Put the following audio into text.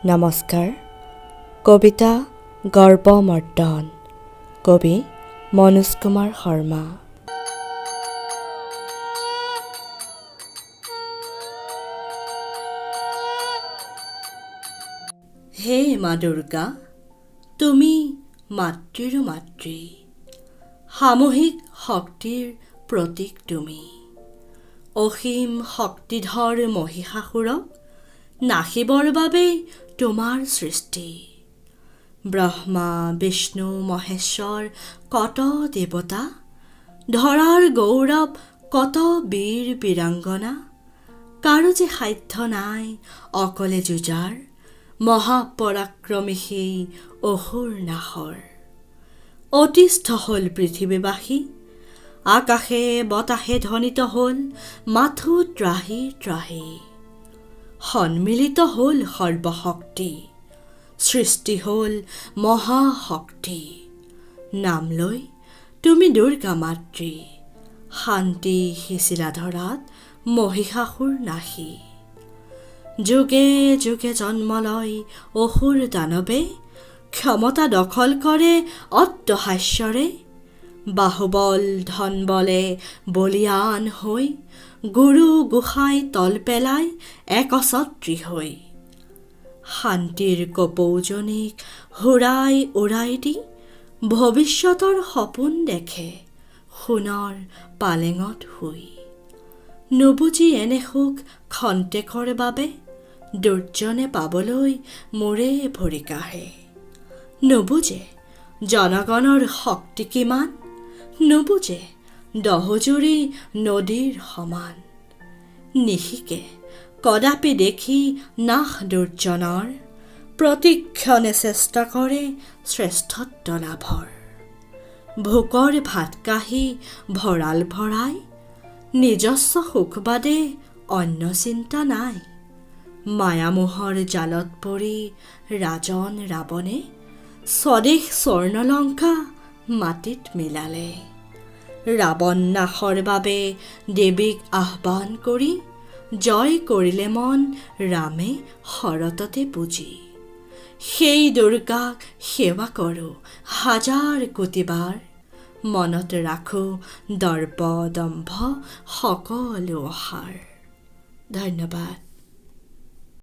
নমস্কাৰ। কবিতা গৰ্ব মৰ্দন, কবি মনোজ কুমাৰ শৰ্মা। হে মা দুৰ্গা, তুমি মাতৃৰো মাতৃ, সামূহিক শক্তিৰ প্ৰতীক তুমি। অসীম শক্তিধৰ মহিষাসুৰক নাশিবৰ বাবেই তোমাৰ সৃষ্টি। ব্ৰহ্মা বিষ্ণু মহেশ্বৰ কত দেৱতা, ধৰাৰ গৌৰৱ কত বীৰ বীৰাংগনা, কাৰো যে সাধ্য নাই অকলে যুঁজাৰ, মহাপৰাক্ৰমী সেই অসুৰ নাশৰ। অতিষ্ঠ হ'ল পৃথিৱীবাসী, আকাশে বতাহে ধ্বনিত হ'ল মাথো ত্ৰাহি ত্ৰাহি। সন্মিলিত হ'ল সৰ্বশক্তি, সৃষ্টি হ'ল মহাশক্তি। নাম লৈ তুমি দুৰ্গা মাতৃ, শান্তি সিঁচিলা ধৰাত মহিষাসুৰ নাশী। যুগে যুগে জন্ম লয় অসুৰ দানৱে, ক্ষমতা দখল কৰে অট্টহাস্যৰে। বাহুবল ধন বলে বলিয়ান হৈ, গুৰু গোসাঁই তল পেলাই একছত্ৰী হৈ। শান্তিৰ কপৌজনীক হুৰাই উৰাই দি, ভৱিষ্যতৰ সপোন দেখে সোণৰ পালেঙত শুই। নুবুজি এনে সুখ খন্তেকৰ বাবে, দুৰ্জনে পাবলৈ মূৰে ভৰি কাঢ়ে। নুবুজে জনগণৰ শক্তি কিমান, নুবুজে দহজুৰি নদীৰ সমান। নিশিকে কদাপি দেখি নাশ দুৰ্জনৰ, প্ৰতিক্ষণে চেষ্টা কৰে শ্ৰেষ্ঠত্ব লাভৰ। ভোকৰ ভাত কাঢ়ি ভঁৰাল ভৰাই, নিজস্ব সুখ বাদে অন্য চিন্তা নাই। মায়ামোহৰ জালত পৰি ৰাজন ৰাৱণে, স্বদেশ স্বৰ্ণলংকা মাটিত মিলালে। ৰাৱণ নাশৰ বাবে দেৱীক আহ্বান কৰি, জয় কৰিলে মন ৰামে শৰততে পুজি। সেই দুৰ্গাক সেৱা কৰোঁ হাজাৰ কোটিবাৰ, মনত ৰাখোঁ দৰ্প দম্ভ সকলো অসাৰ। ধন্যবাদ।